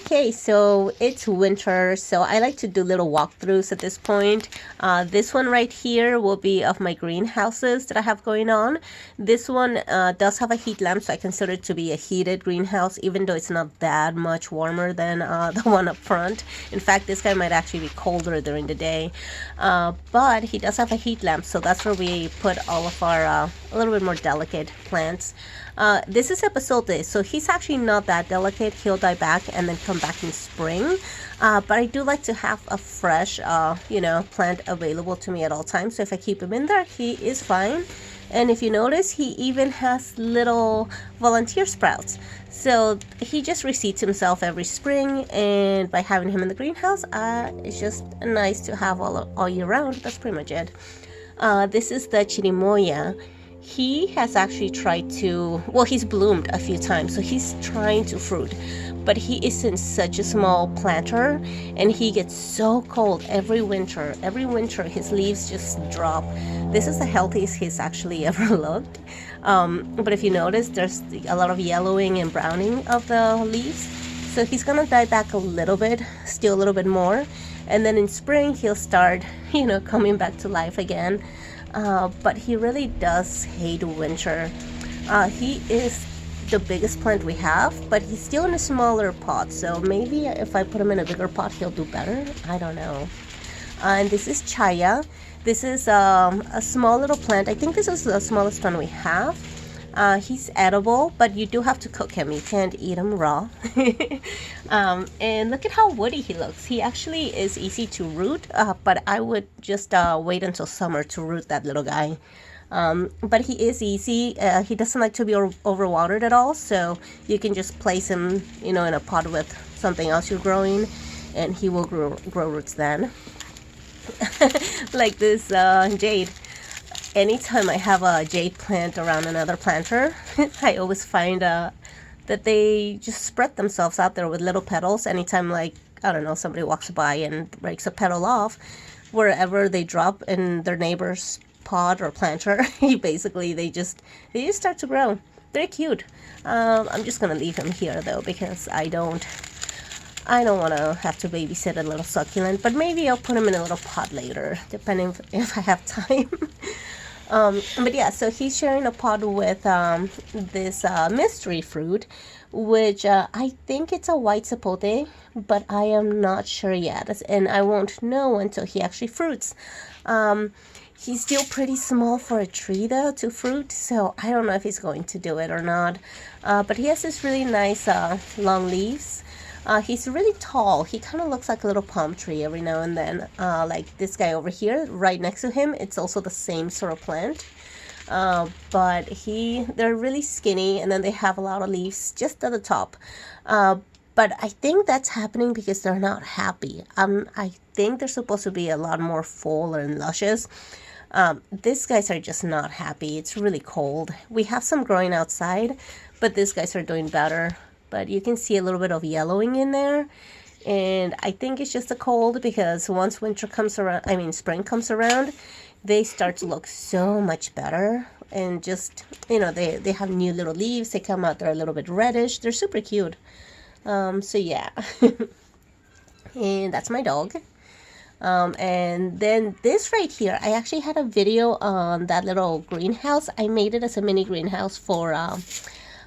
Okay, so it's winter, so I like to do little walkthroughs at this point. This one right here will be of my greenhouses that I have going on. This one does have a heat lamp, so I consider it to be a heated greenhouse, even though it's not that much warmer than the one up front. In fact, this guy might actually be colder during the day, but he does have a heat lamp, so that's where we put all of our a little bit more delicate plants. This is episodes, so he's actually not that delicate. He'll die back and then come back in spring. But I do like to have a fresh, plant available to me at all times. So if I keep him in there, he is fine. And if you notice, he even has little volunteer sprouts. So he just reseeds himself every spring, and by having him in the greenhouse, it's just nice to have all year round. That's pretty much it. This is the chirimoya. He has actually tried to, well, he's bloomed a few times, so he's trying to fruit, but he isn't such a small planter, and he gets so cold every winter. Every winter, his leaves just drop. This is the healthiest he's actually ever looked. But if you notice, there's a lot of yellowing and browning of the leaves, so he's gonna die back a little bit, still a little bit more, and then in spring, he'll start, coming back to life again. But he really does hate winter. He is the biggest plant we have, but he's still in a smaller pot, so maybe if I put him in a bigger pot, he'll do better. I don't know. And this is chaya. This is a small little plant. I think this is the smallest one we have. He's edible, but you do have to cook him. You can't eat him raw. And look at how woody he looks. He actually is easy to root, but I would just wait until summer to root that little guy. But he is easy. He doesn't like to be overwatered at all, so you can just place him, in a pot with something else you're growing, and he will grow roots then. Like this jade. Anytime I have a jade plant around another planter, I always find that they just spread themselves out there with little petals. Anytime, somebody walks by and breaks a petal off, wherever they drop in their neighbor's pod or planter, basically they just start to grow. They're cute. I'm just gonna leave him here though, because I don't want to have to babysit a little succulent, but maybe I'll put him in a little pot later, depending if I have time. But yeah, so he's sharing a pot with this mystery fruit, which I think it's a white sapote, but I am not sure yet, and I won't know until he actually fruits. He's still pretty small for a tree though to fruit, so I don't know if he's going to do it or not. But he has this really nice long leaves. He's really tall. He kind of looks like a little palm tree every now and then. Like this guy over here, right next to him, it's also the same sort of plant. But they're really skinny, and then they have a lot of leaves just at the top. But I think that's happening because they're not happy. I think they're supposed to be a lot more full and luscious. These guys are just not happy. It's really cold. We have some growing outside, but these guys are doing better. But you can see a little bit of yellowing in there, and I think it's just a cold, because once spring comes around, they start to look so much better, and just, they have new little leaves. They come out, they're a little bit reddish. They're super cute. So yeah. And that's my dog. And then this right here, I actually had a video on that little greenhouse. I made it as a mini greenhouse for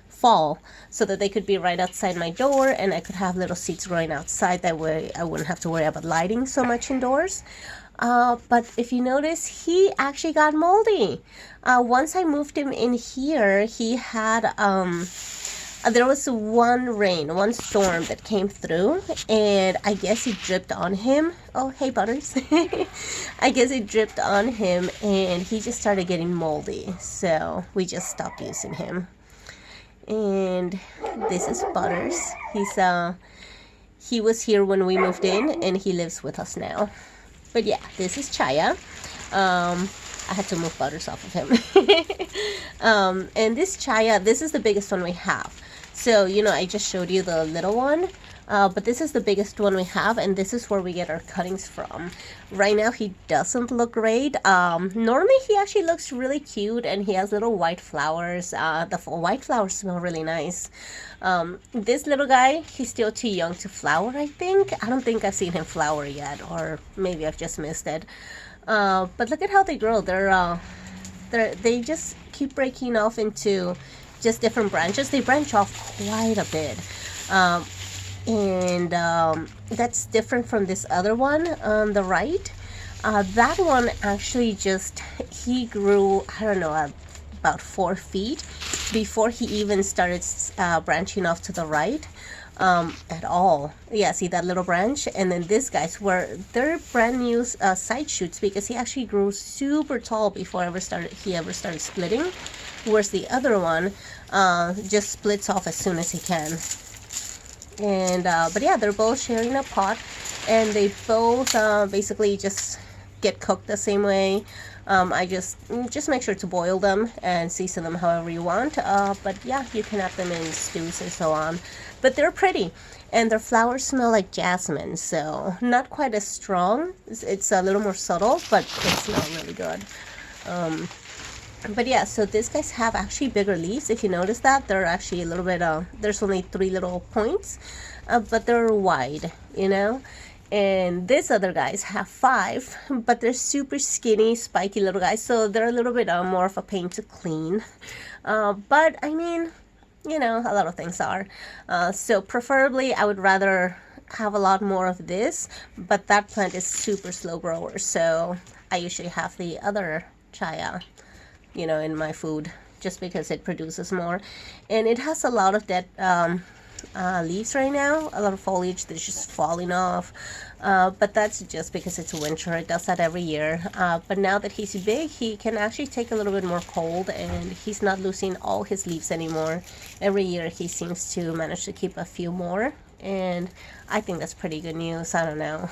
fall, so that they could be right outside my door, and I could have little seeds growing outside. That way I wouldn't have to worry about lighting so much indoors. But if you notice, he actually got moldy. Once I moved him in here, he had there was one storm that came through, and I guess it dripped on him. Oh, hey, Butters. I guess it dripped on him, and he just started getting moldy, so we just stopped using him. And this is Butters. He was here when we moved in, and he lives with us now. But yeah, this is Chaya. I had to move Butters off of him. And this Chaya, this is the biggest one we have. So, I just showed you the little one. But this is the biggest one we have, and this is where we get our cuttings from. Right now he doesn't look great. Normally he actually looks really cute, and he has little white flowers. The white flowers smell really nice. This little guy, he's still too young to flower, I think. I don't think I've seen him flower yet, or maybe I've just missed it. But look at how they grow. They just keep breaking off into just different branches. They branch off quite a bit. And that's different from this other one on the right. That one actually he grew, I don't know, about 4 feet before he even started branching off to the right at all. Yeah, see that little branch? And then this guy's they're brand new side shoots, because he actually grew super tall before he ever started splitting, whereas the other one just splits off as soon as he can. And but yeah, they're both sharing a pot, and they both basically just get cooked the same way. I just make sure to boil them and season them however you want. But yeah, you can have them in stews and so on. But they're pretty, and their flowers smell like jasmine, so not quite as strong. It's a little more subtle, but they smell really good. But yeah, so these guys have actually bigger leaves. If you notice that, they're actually a little bit, there's only 3 little points, but they're wide, you know? And these other guys have 5, but they're super skinny, spiky little guys, so they're a little bit more of a pain to clean. But I mean, you know, a lot of things are. So preferably, I would rather have a lot more of this, but that plant is super slow grower, so I usually have the other chaya, you know, in my food, just because it produces more. And it has a lot of dead leaves right now, a lot of foliage that's just falling off, but that's just because it's winter. It does that every year, but now that he's big, he can actually take a little bit more cold, and he's not losing all his leaves anymore. Every year he seems to manage to keep a few more, and I think that's pretty good news. I don't know.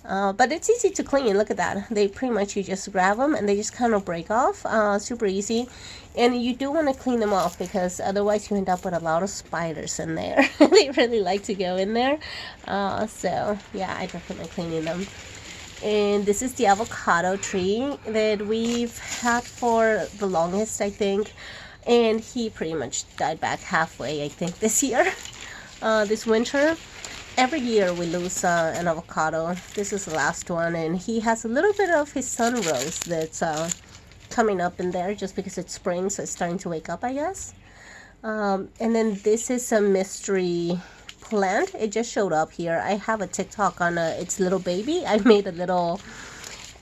But it's easy to clean. Look at that. They pretty much, you just grab them and they just kind of break off. Super easy. And you do want to clean them off, because otherwise you end up with a lot of spiders in there. They really like to go in there. So yeah, I recommend cleaning them. And this is the avocado tree that we've had for the longest, I think. And he pretty much died back halfway, I think, this year. This winter. Every year we lose an avocado. This is the last one, and he has a little bit of his sunrose that's coming up in there, just because it's spring, so it's starting to wake up, I guess. And then this is a mystery plant. It just showed up here. I have a TikTok on its little baby. I made a little,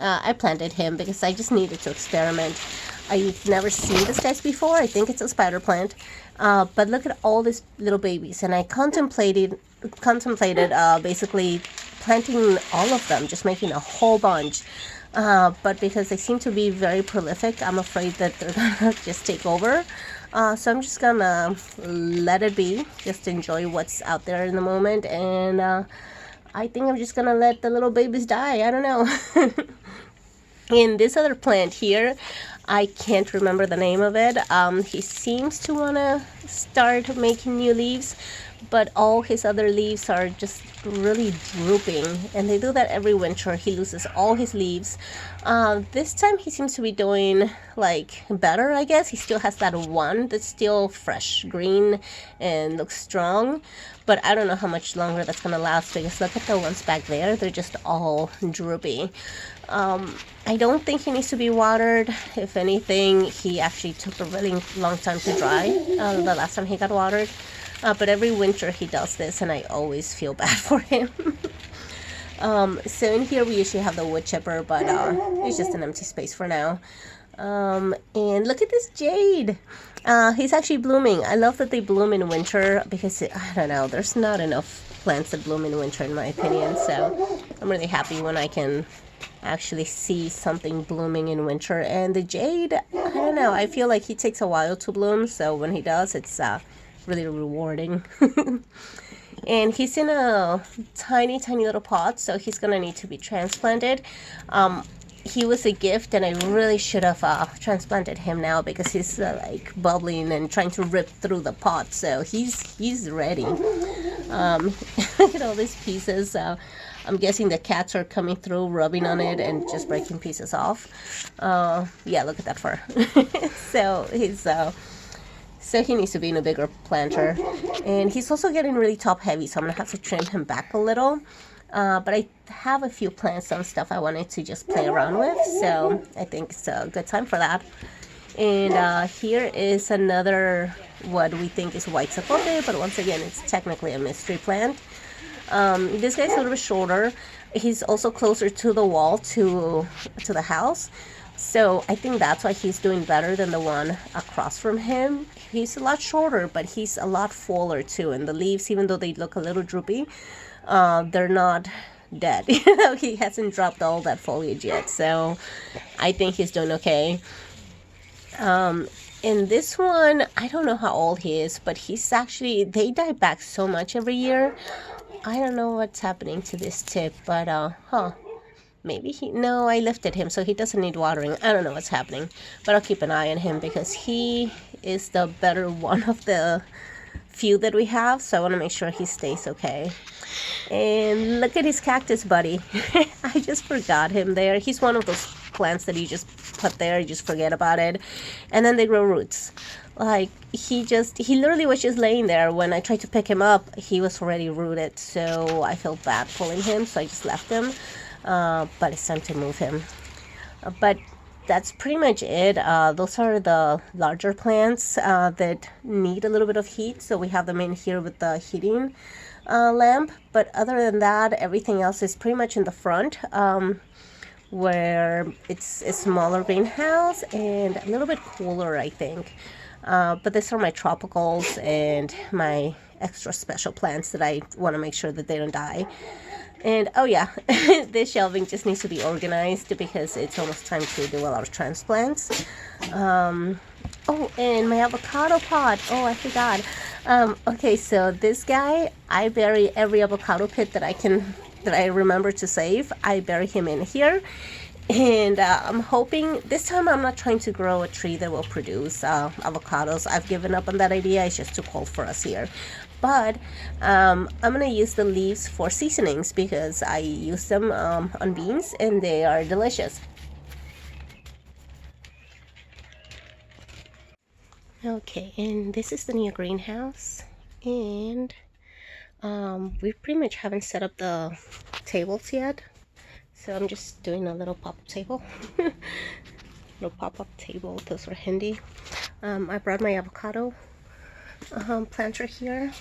I planted him because I just needed to experiment. I've never seen this guys before. I think it's a spider plant. But look at all these little babies, and I contemplated basically planting all of them, just making a whole bunch. But because they seem to be very prolific, I'm afraid that they're gonna just take over. So I'm just gonna let it be, just enjoy what's out there in the moment, and I think I'm just gonna let the little babies die. I don't know. In this other plant here, I can't remember the name of it. He seems to want to start making new leaves, but all his other leaves are just really drooping, and they do that every winter. He loses all his leaves. This time he seems to be doing like better, I guess. He still has that one that's still fresh green and looks strong, but I don't know how much longer that's gonna last, because look at the ones back there. They're just all droopy. I don't think he needs to be watered. If anything, he actually took a really long time to dry the last time he got watered. But every winter he does this, and I always feel bad for him. So in here we usually have the wood chipper, but it's just an empty space for now. And look at this jade. He's actually blooming. I love that they bloom in winter, because I don't know, there's not enough plants that bloom in winter in my opinion. So I'm really happy when I can actually see something blooming in winter. And the jade, I don't know, I feel like he takes a while to bloom, so when he does, it's really rewarding. And he's in a tiny little pot, so he's gonna need to be transplanted. He was a gift, and I really should have transplanted him now, because he's like bubbling and trying to rip through the pot, so he's ready. Look at all these pieces. I'm guessing the cats are coming through, rubbing on it, and just breaking pieces off. Yeah, look at that fur. So so he needs to be in a bigger planter, and he's also getting really top heavy. So I'm gonna have to trim him back a little. But I have a few plants and stuff I wanted to just play around with, so I think it's a good time for that. And here is another, what we think is white sapote, but once again, it's technically a mystery plant. This guy's a little bit shorter. He's also closer to the wall, to the house. So I think that's why he's doing better than the one across from him. He's a lot shorter, but he's a lot fuller too. And the leaves, even though they look a little droopy, they're not dead. You know, he hasn't dropped all that foliage yet. So I think he's doing okay. And this one, I don't know how old he is, but he's actually, they die back so much every year. I don't know what's happening to this tip, but maybe no, I lifted him, so he doesn't need watering. I don't know what's happening, but I'll keep an eye on him because he is the better one of the few that we have, so I want to make sure he stays okay. And look at his cactus buddy. I just forgot him there. He's one of those plants that you just put there, you just forget about it, and then they grow roots. Like, he literally was just laying there. When I tried to pick him up, he was already rooted, so I felt bad pulling him, so I just left him. But it's time to move him. But that's pretty much it. Those are the larger plants that need a little bit of heat, so we have them in here with the heating lamp. But other than that, everything else is pretty much in the front, where it's a smaller greenhouse and a little bit cooler, I think. But these are my tropicals and my extra special plants that I want to make sure that they don't die. And oh yeah, this shelving just needs to be organized because it's almost time to do a lot of transplants. Oh, and my avocado pot. Oh, I forgot. Okay, so this guy, I bury every avocado pit that I remember to save. I bury him in here. And I'm hoping this time I'm not trying to grow a tree that will produce avocados. I've given up on that idea. It's just too cold for us here. But I'm going to use the leaves for seasonings because I use them on beans and they are delicious. Okay, and this is the new greenhouse. And we pretty much haven't set up the tables yet. So I'm just doing a little pop-up table. Little pop-up table, those are handy. I brought my avocado planter here.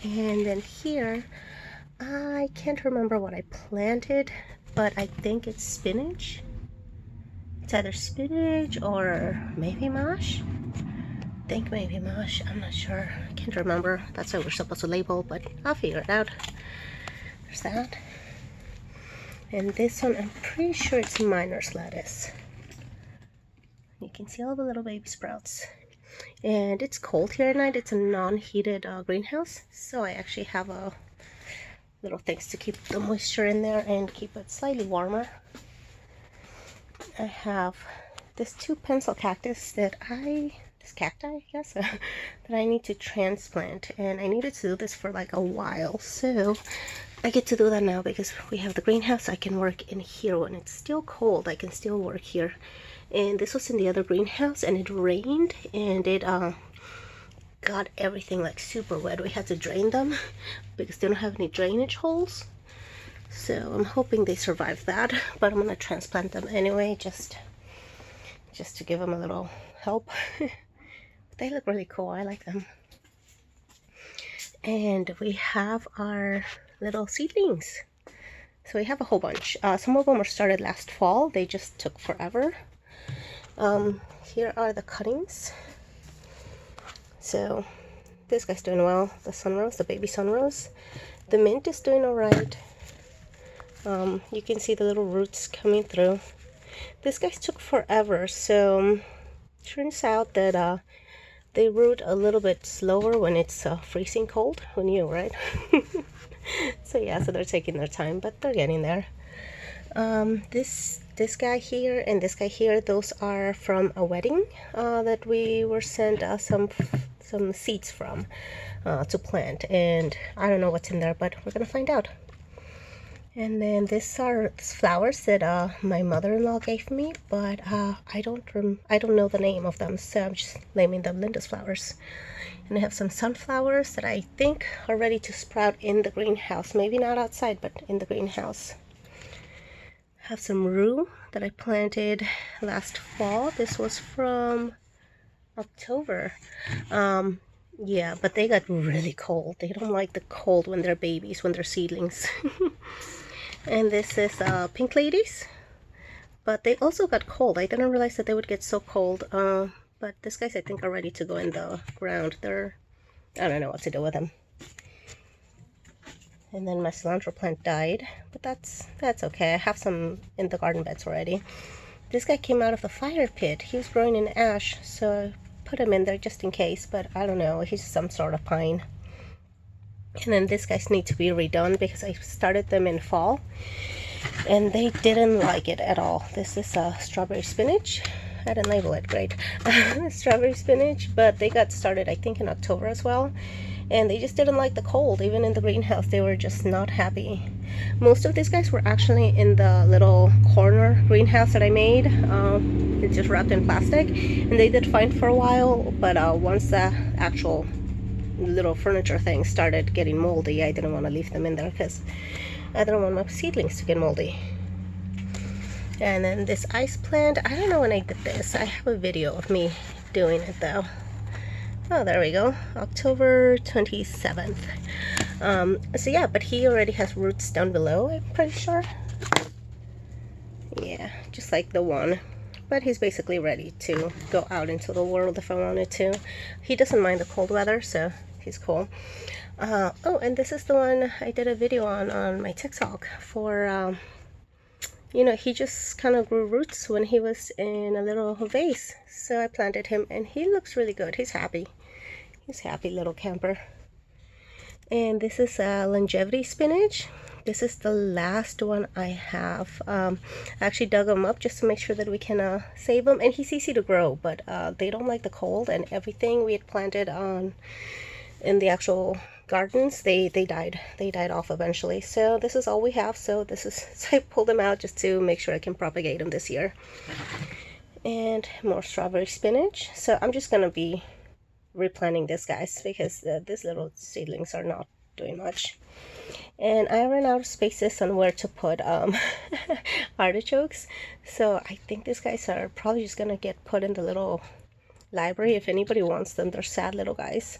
And then here, I can't remember what I planted, but I think it's spinach. It's either spinach or maybe mash. I think maybe mash, I'm not sure. I can't remember. That's what we're supposed to label, but I'll figure it out. There's that. And this one, I'm pretty sure it's miner's lettuce. You can see all the little baby sprouts. And it's cold here at night. It's a non-heated greenhouse, so I actually have a little things to keep the moisture in there and keep it slightly warmer. I have this 2 pencil cactus that cacti, I guess, that I need to transplant, and I needed to do this for like a while, so I get to do that now because we have the greenhouse. I can work in here when it's still cold. I can still work here. And this was in the other greenhouse, and it rained, and it got everything like super wet. We had to drain them because they don't have any drainage holes. So I'm hoping they survive that, but I'm gonna transplant them anyway, just to give them a little help. They look really cool. I like them. And we have our little seedlings. So we have a whole bunch. Some of them were started last fall. They just took forever. Here are the cuttings. So this guy's doing well. The sunrose, the baby sunrose. The mint is doing all right. You can see the little roots coming through. This guy's took forever, so turns out that they root a little bit slower when it's freezing cold. Who knew, right? So yeah, so they're taking their time, but they're getting there. This guy here and this guy here, those are from a wedding that we were sent some seeds from. to plant, and I don't know what's in there, but we're gonna find out. And then these are flowers that my mother-in-law gave me, but I don't know the name of them, so I'm just naming them Linda's flowers. And I have some sunflowers that I think are ready to sprout in the greenhouse. Maybe not outside, but in the greenhouse. I have some rue that I planted last fall. This was from October. Yeah, but they got really cold. They don't like the cold when they're babies, when they're seedlings. And this is pink ladies, but they also got cold. I didn't realize that they would get so cold. But these guys I think are ready to go in the ground. I don't know what to do with them. And then my cilantro plant died, but that's okay. I have some in the garden beds already. This guy came out of the fire pit. He was growing in ash, so I put him in there just in case, but I don't know, he's some sort of pine. And then these guys need to be redone because I started them in fall and they didn't like it at all. This is strawberry spinach. I didn't label it, great. Strawberry spinach, but they got started I think in October as well, and they just didn't like the cold. Even in the greenhouse they were just not happy. Most of these guys were actually in the little corner greenhouse that I made. It's just wrapped in plastic, and they did fine for a while, but once the actual little furniture thing started getting moldy, I didn't want to leave them in there because I didn't want my seedlings to get moldy. And then this ice plant, I don't know when I did this. I have a video of me doing it though. Oh, there we go, October 27th. So yeah, but he already has roots down below, I'm pretty sure. Yeah, just like the one. But he's basically ready to go out into the world if I wanted to. He doesn't mind the cold weather, so he's cool. Oh, and this is the one I did a video on my TikTok for, you know, he just kind of grew roots when he was in a little vase. So I planted him and he looks really good. He's happy. He's happy little camper. And this is longevity spinach. This is the last one I have. I actually dug them up just to make sure that we can save them. And he's easy to grow, but they don't like the cold, and everything we had planted on in the actual gardens, they died. They died off eventually. So this is all we have. So I pulled them out just to make sure I can propagate them this year. And more strawberry spinach. So I'm just gonna be replanting this, guys, because these little seedlings are not doing much. And I ran out of spaces on where to put artichokes, so I think these guys are probably just gonna get put in the little library if anybody wants them. They're sad little guys,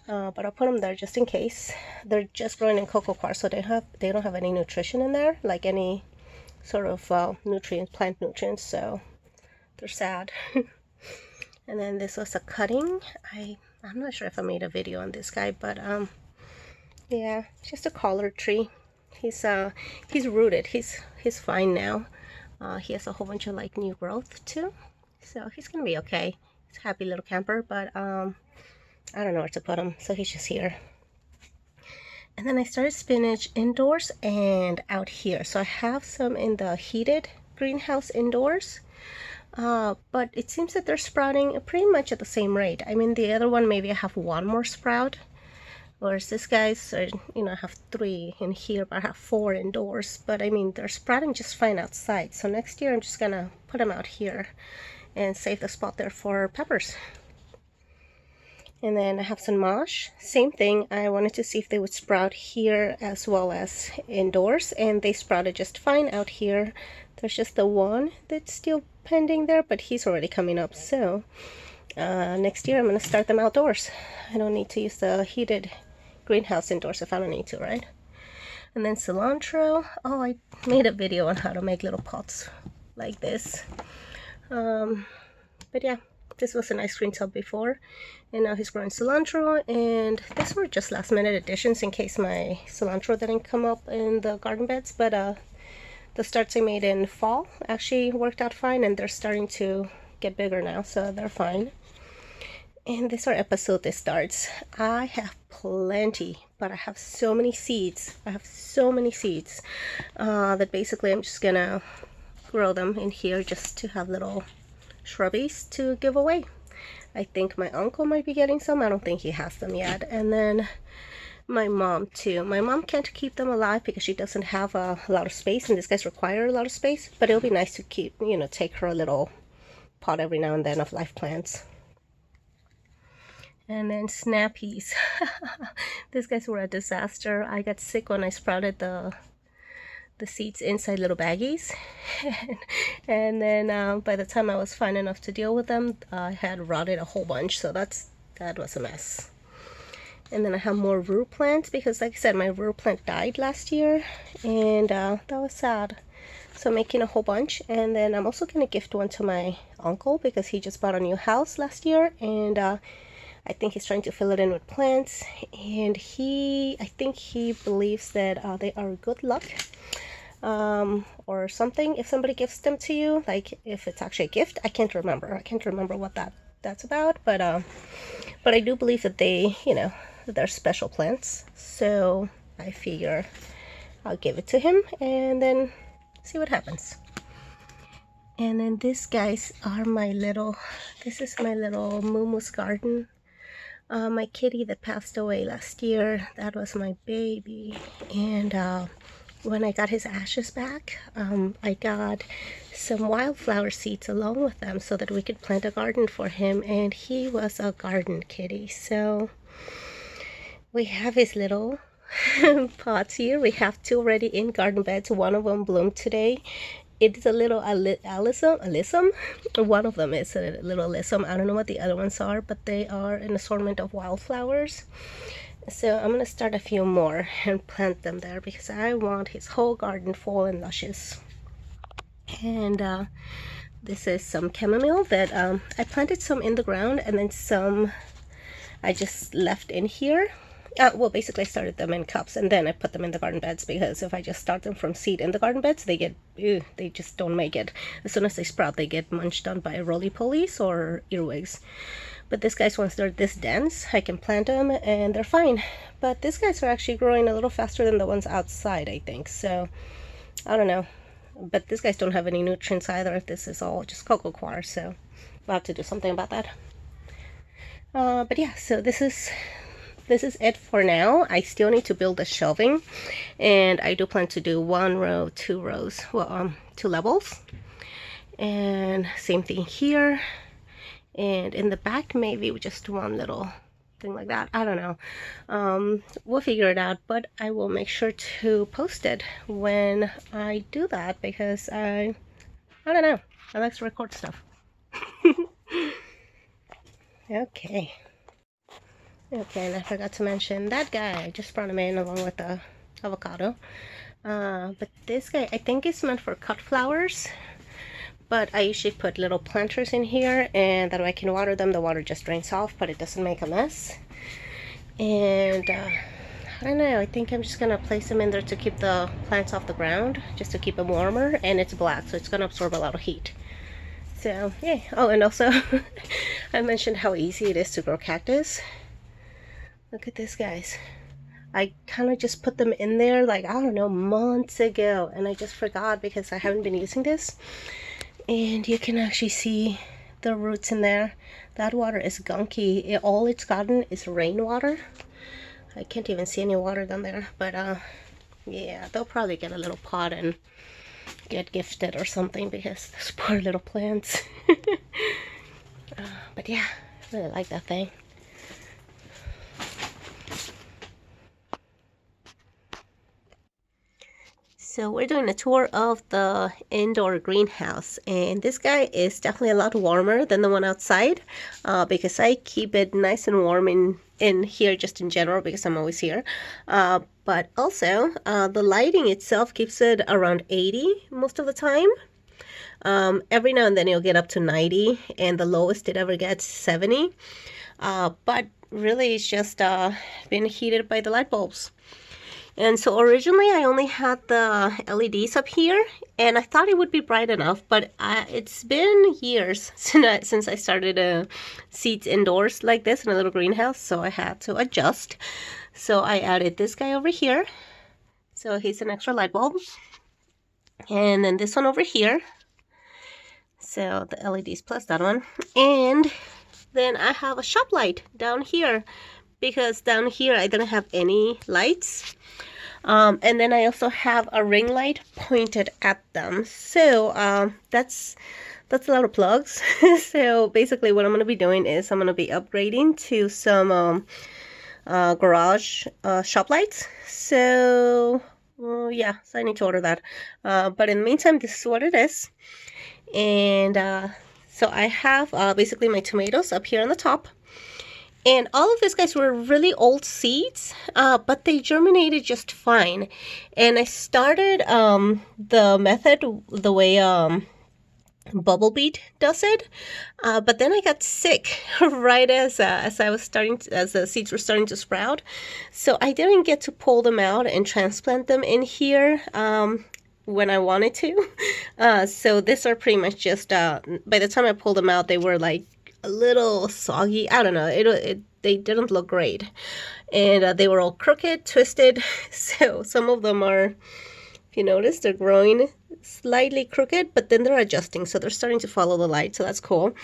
but I'll put them there just in case. They're just growing in cocoa coir, so they don't have any nutrition in there, like any sort of plant nutrients, so they're sad. And then this was a cutting. I'm not sure if I made a video on this guy, but yeah, just a collard tree. He's rooted. He's fine now. He has a whole bunch of like new growth too, so he's gonna be okay. He's a happy little camper, but I don't know where to put him, so he's just here. And then I started spinach indoors and out here. So I have some in the heated greenhouse indoors, but it seems that they're sprouting pretty much at the same rate. I mean, the other one maybe I have one more sprout, whereas this guy's, you know, I have 3 in here, but I have 4 indoors. But I mean, they're sprouting just fine outside. So next year I'm just gonna put them out here and save the spot there for peppers. And then I have some mosh, same thing. I wanted to see if they would sprout here as well as indoors, and they sprouted just fine out here. There's just the one that's still pending there, but he's already coming up. So next year I'm going to start them outdoors. I don't need to use the heated greenhouse indoors if I don't need to, right? And then cilantro. Oh, I made a video on how to make little pots like this. But yeah, this was an ice cream tub before, and now he's growing cilantro. And these were just last minute additions in case my cilantro didn't come up in the garden beds. But the starts I made in fall actually worked out fine, and they're starting to get bigger now, so they're fine. And these are episodic starts. I have plenty, but I have so many seeds. That basically I'm just gonna grow them in here just to have little shrubbies to give away. I think my uncle might be getting some. I don't think he has them yet. And then my mom too. My mom can't keep them alive because she doesn't have a lot of space, and these guys require a lot of space. But it'll be nice to keep, you know, take her a little pot every now and then of life plants. And then snappies. These guys were a disaster. I got sick when I sprouted the seeds inside little baggies. And then by the time I was fine enough to deal with them, I had rotted a whole bunch. So that was a mess. And then I have more rue plants because, like I said, my rue plant died last year, and that was sad. So I'm making a whole bunch, and then I'm also going to gift one to my uncle because he just bought a new house last year, and I think he's trying to fill it in with plants, and I think he believes that they are good luck or something if somebody gifts them to you, like if it's actually a gift. I can't remember what that's about, but I do believe that they, you know, that they're special plants. So I figure I'll give it to him and then see what happens. And then these guys are this is my little Moomoo's garden. My kitty that passed away last year, that was my baby. And when I got his ashes back, I got some wildflower seeds along with them so that we could plant a garden for him, and he was a garden kitty. So we have his little pots here. We have two already in garden beds. One of them bloomed today. It's a little alyssum. One of them is a little alyssum. I don't know what the other ones are, but they are an assortment of wildflowers. So I'm going to start a few more and plant them there because I want his whole garden full and luscious. And this is some chamomile that I planted some in the ground, and then some I just left in here. Well, basically I started them in cups and then I put them in the garden beds, because if I just start them from seed in the garden beds, they just don't make it. As soon as they sprout, they get munched on by roly-polies or earwigs. But these guys, once they're this dense, I can plant them and they're fine. But these guys are actually growing a little faster than the ones outside, I think. So, I don't know. But these guys don't have any nutrients either. This is all just cocoa coir, so we'll have to do something about that. But yeah, so this is it for now. I still need to build the shelving, and I do plan to do 1 row, 2 rows, well, 2 levels. And same thing here. And in the back, maybe just one little thing like that. I don't know. We'll figure it out, but I will make sure to post it when I do that, because I don't know. I like to record stuff. Okay, and I forgot to mention that guy. I just brought him in along with the avocado. But this guy, I think is meant for cut flowers. But I usually put little planters in here, and that way I can water them. The water just drains off, but it doesn't make a mess. And I don't know, I think I'm just gonna place them in there to keep the plants off the ground, just to keep them warmer. And it's black, so it's gonna absorb a lot of heat. So yeah. Oh, and also I mentioned how easy it is to grow cactus. Look at this, guys. I kind of just put them in there, like, I don't know, months ago, and I just forgot because I haven't been using this. And you can actually see the roots in there. That water is gunky. All it's gotten is rainwater. I can't even see any water down there. But yeah, they'll probably get a little pot and get gifted or something, because those poor little plants. But yeah, I really like that thing. So we're doing a tour of the indoor greenhouse, and this guy is definitely a lot warmer than the one outside, because I keep it nice and warm in here just in general, because I'm always here. But also the lighting itself keeps it around 80 most of the time. Every now and then it'll get up to 90, and the lowest it ever gets 70. But really it's just been heated by the light bulbs. And so originally I only had the LEDs up here, and I thought it would be bright enough, but it's been years since I started seeds indoors like this in a little greenhouse, so I had to adjust. So I added this guy over here, so he's an extra light bulb, and then this one over here, so the LEDs plus that one, and then I have a shop light down here because down here I didn't have any lights. And then I also have a ring light pointed at them. So that's a lot of plugs. So basically what I'm going to be doing is I'm going to be upgrading to some garage shop lights. So yeah, so I need to order that. But in the meantime, this is what it is. And so I have basically my tomatoes up here on the top. And all of these guys were really old seeds, but they germinated just fine. And I started the method the way Bubble Beet does it, but then I got sick right as I was as the seeds were starting to sprout. So I didn't get to pull them out and transplant them in here when I wanted to. So these are pretty much just, by the time I pulled them out, they were like a little soggy. I don't know. They didn't look great. And they were all crooked, twisted. So some of them are, if you notice, they're growing slightly crooked, but then they're adjusting. So they're starting to follow the light. So that's cool.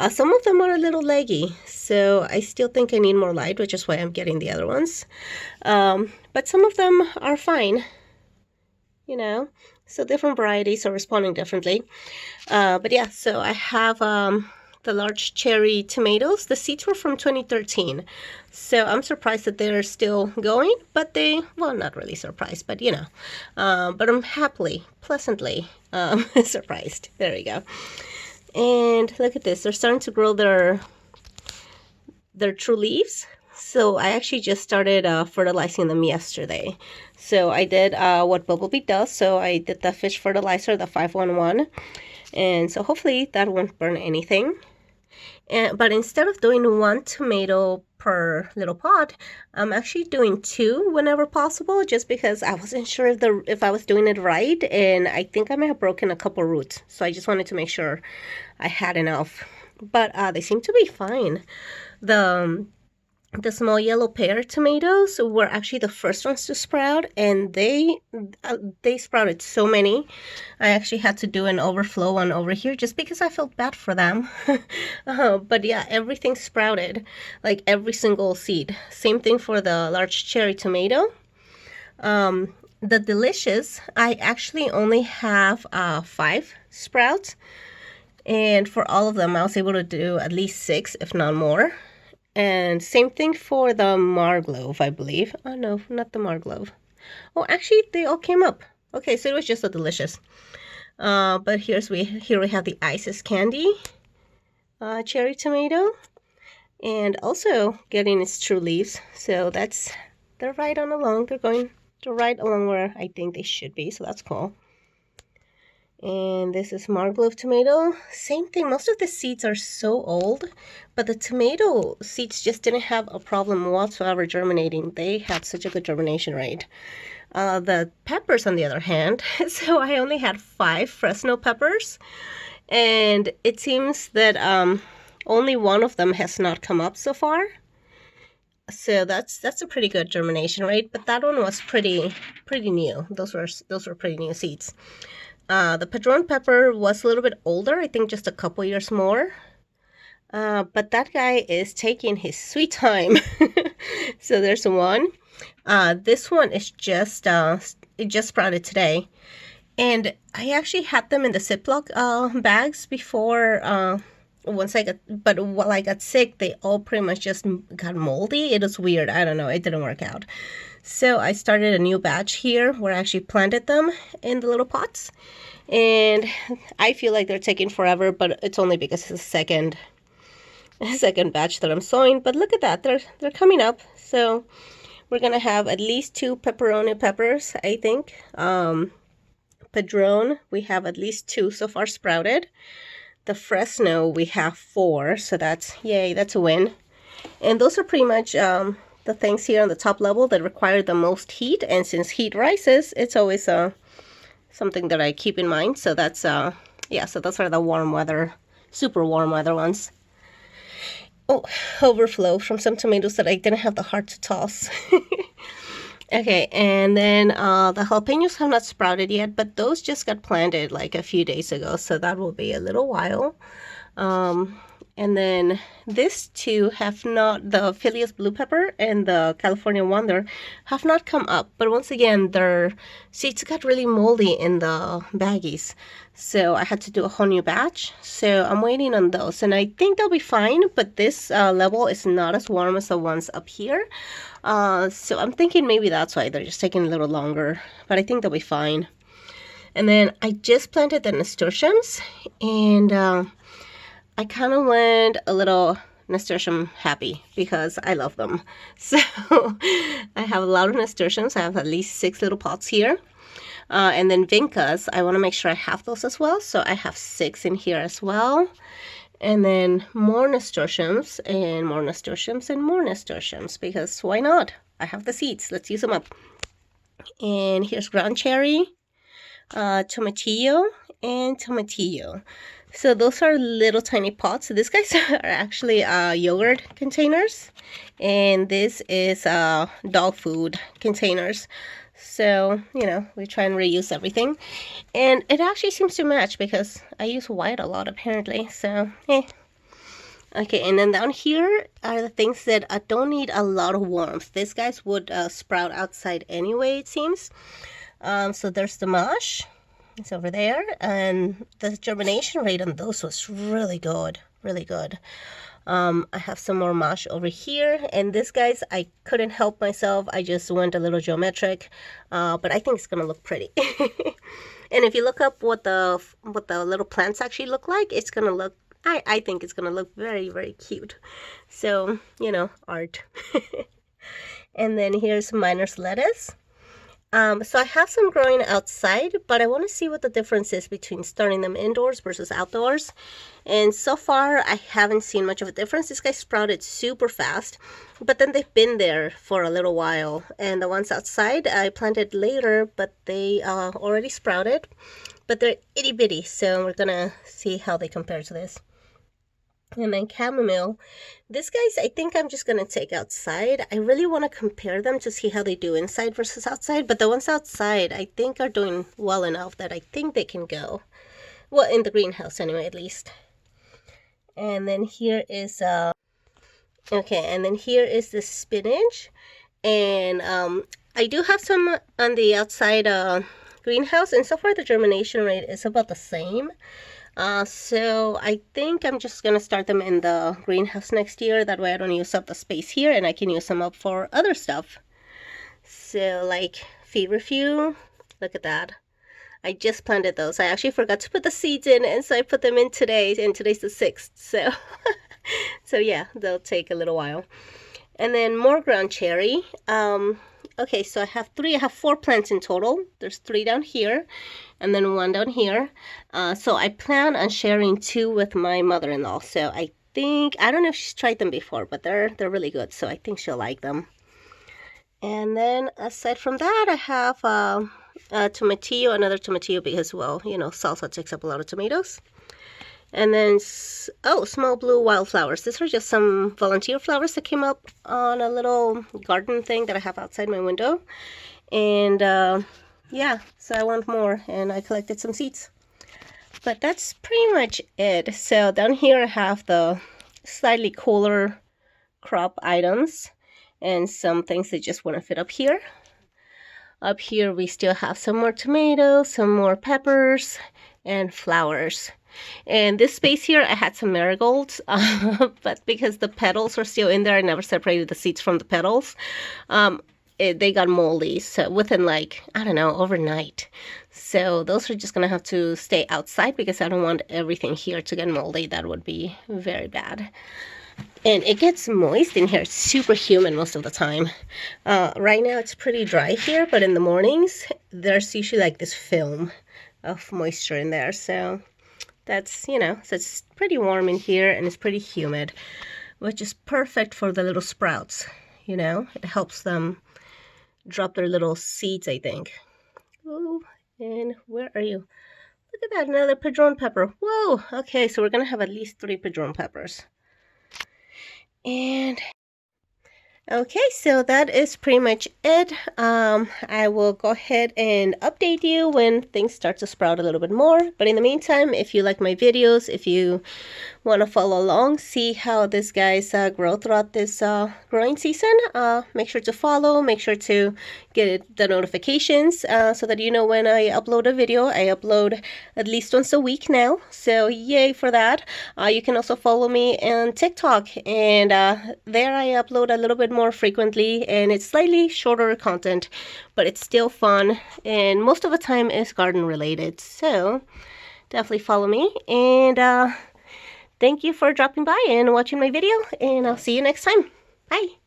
Some of them are a little leggy. So I still think I need more light, which is why I'm getting the other ones. But some of them are fine. You know, so different varieties are responding differently. But yeah, so I have the large cherry tomatoes. The seeds were from 2013. So I'm surprised that they're still going, but well, not really surprised, but you know. But I'm pleasantly surprised. There we go. And look at this. They're starting to grow their true leaves. So I actually just started fertilizing them yesterday. So I did what Bubble Beet does. So I did the fish fertilizer, the 511. And so hopefully that won't burn anything. But instead of doing one tomato per little pot, I'm actually doing two whenever possible, just because I wasn't sure if I was doing it right, and I think I may have broken a couple roots. So I just wanted to make sure I had enough. But they seem to be fine. The small yellow pear tomatoes were actually the first ones to sprout, and they sprouted so many. I actually had to do an overflow one over here just because I felt bad for them. But yeah, everything sprouted, like every single seed. Same thing for the large cherry tomato. The delicious, I actually only have 5 sprouts, and for all of them I was able to do at least 6, if not more. And same thing for the marglove, I believe. Oh, no, not the marglove. Oh, actually, they all came up. Okay, so it was just a delicious. But here we have the Isis Candy cherry tomato. And also getting its true leaves. So they're right on along. They're right along where I think they should be. So that's cool. And this is marglove tomato. Same thing. Most of the seeds are so old, but the tomato seeds just didn't have a problem whatsoever germinating. They had such a good germination rate. The peppers, on the other hand, so I only had 5 Fresno peppers, and it seems that only one of them has not come up so far. So that's a pretty good germination rate, but that one was pretty new. Those were pretty new seeds. The Padron pepper was a little bit older, I think just a couple years more. But that guy is taking his sweet time. So there's one. This one is it just sprouted today. And I actually had them in the Ziploc bags before, but while I got sick, they all pretty much just got moldy. It was weird. I don't know. It didn't work out. So I started a new batch here where I actually planted them in the little pots. And I feel like they're taking forever, but it's only because it's the second batch that I'm sowing. But look at that. They're coming up. So we're going to have at least 2 pepperoni peppers, I think. Padron, we have at least 2 so far sprouted. The Fresno, we have 4. So yay, that's a win. And those are pretty much the things here on the top level that require the most heat, and since heat rises, it's always something that I keep in mind. So yeah, so those are the warm weather, super warm weather ones. Oh, overflow from some tomatoes that I didn't have the heart to toss. Okay, and then the jalapenos have not sprouted yet, but those just got planted like a few days ago, so that will be a little while. And then these two have not, the Phileas Blue Pepper and the California Wonder, have not come up. But once again, their seeds got really moldy in the baggies. So I had to do a whole new batch. So I'm waiting on those. And I think they'll be fine, but this level is not as warm as the ones up here. So I'm thinking maybe that's why they're just taking a little longer. But I think they'll be fine. And then I just planted the nasturtiums, and I kind of went a little nasturtium happy because I love them. So I have a lot of nasturtiums. I have at least 6 little pots here. And then vincas, I want to make sure I have those as well. So I have 6 in here as well. And then more nasturtiums and more nasturtiums and more nasturtiums, because why not? I have the seeds. Let's use them up. And here's ground cherry, tomatillo, and tomatillo. So those are little tiny pots. So these guys are actually yogurt containers, and this is dog food containers. So, you know, we try and reuse everything. And it actually seems to match because I use white a lot apparently. So, Okay, and then down here are the things that don't need a lot of warmth. These guys would sprout outside anyway, it seems. So there's the mosh. It's over there, and the germination rate on those was really good, really good. I have some more mosh over here, and this, guys, I couldn't help myself. I just went a little geometric, but I think it's gonna look pretty. And if you look up what the little plants actually look like, it's gonna look, I think it's gonna look very, very cute. So, you know, art. And then here's miner's lettuce. So I have some growing outside, but I want to see what the difference is between starting them indoors versus outdoors. And so far, I haven't seen much of a difference. This guy sprouted super fast, but then they've been there for a little while. And the ones outside, I planted later, but they already sprouted, but they're itty bitty. So we're gonna see how they compare to this. And then chamomile. This, guys, I think I'm just going to take outside. I really want to compare them to see how they do inside versus outside. But the ones outside, I think, are doing well enough that I think they can go. Well, in the greenhouse anyway, at least. And then here is, okay, and then here is the spinach. And I do have some on the outside greenhouse. And so far, the germination rate is about the same. So I think I'm just gonna start them in the greenhouse next year. That way I don't use up the space here, and I can use them up for other stuff. So like feverfew, look at that. I just planted those. I actually forgot to put the seeds in, and so I put them in today, and today's the 6th. So, so yeah, they'll take a little while. And then more ground cherry. Okay, so I have 4 plants in total. There's 3 down here, and then 1 down here. So I plan on sharing 2 with my mother-in-law. So I think, I don't know if she's tried them before, but they're really good. So I think she'll like them. And then aside from that, I have tomatillo, another tomatillo, because, well, you know, salsa takes up a lot of tomatoes. And then, oh, small blue wildflowers. These are just some volunteer flowers that came up on a little garden thing that I have outside my window. And yeah, so I want more, and I collected some seeds. But that's pretty much it. So down here I have the slightly cooler crop items and some things that just want to fit up here. Up here we still have some more tomatoes, some more peppers, and flowers. And this space here, I had some marigolds, but because the petals are still in there, I never separated the seeds from the petals. They got moldy, so within, like, I don't know, overnight. So those are just gonna have to stay outside because I don't want everything here to get moldy. That would be very bad. And it gets moist in here. It's super humid most of the time. Right now it's pretty dry here, but in the mornings, there's usually like this film of moisture in there. So that's, you know, so it's pretty warm in here and it's pretty humid, which is perfect for the little sprouts, you know. It helps them drop their little seeds, I think. Oh, and where are you? Look at that, another padron pepper. Whoa, okay, so we're gonna have at least 3 padron peppers. And okay, so that is pretty much it. I will go ahead and update you when things start to sprout a little bit more. But in the meantime, if you like my videos, if you want to follow along, see how these guys grow throughout this growing season, make sure to follow, make sure to get the notifications so that you know when I upload a video. I upload at least once a week now, so yay for that. You can also follow me on TikTok, and there I upload a little bit more frequently, and it's slightly shorter content, but it's still fun, and most of the time is garden related, so definitely follow me. And thank you for dropping by and watching my video, and I'll see you next time. Bye!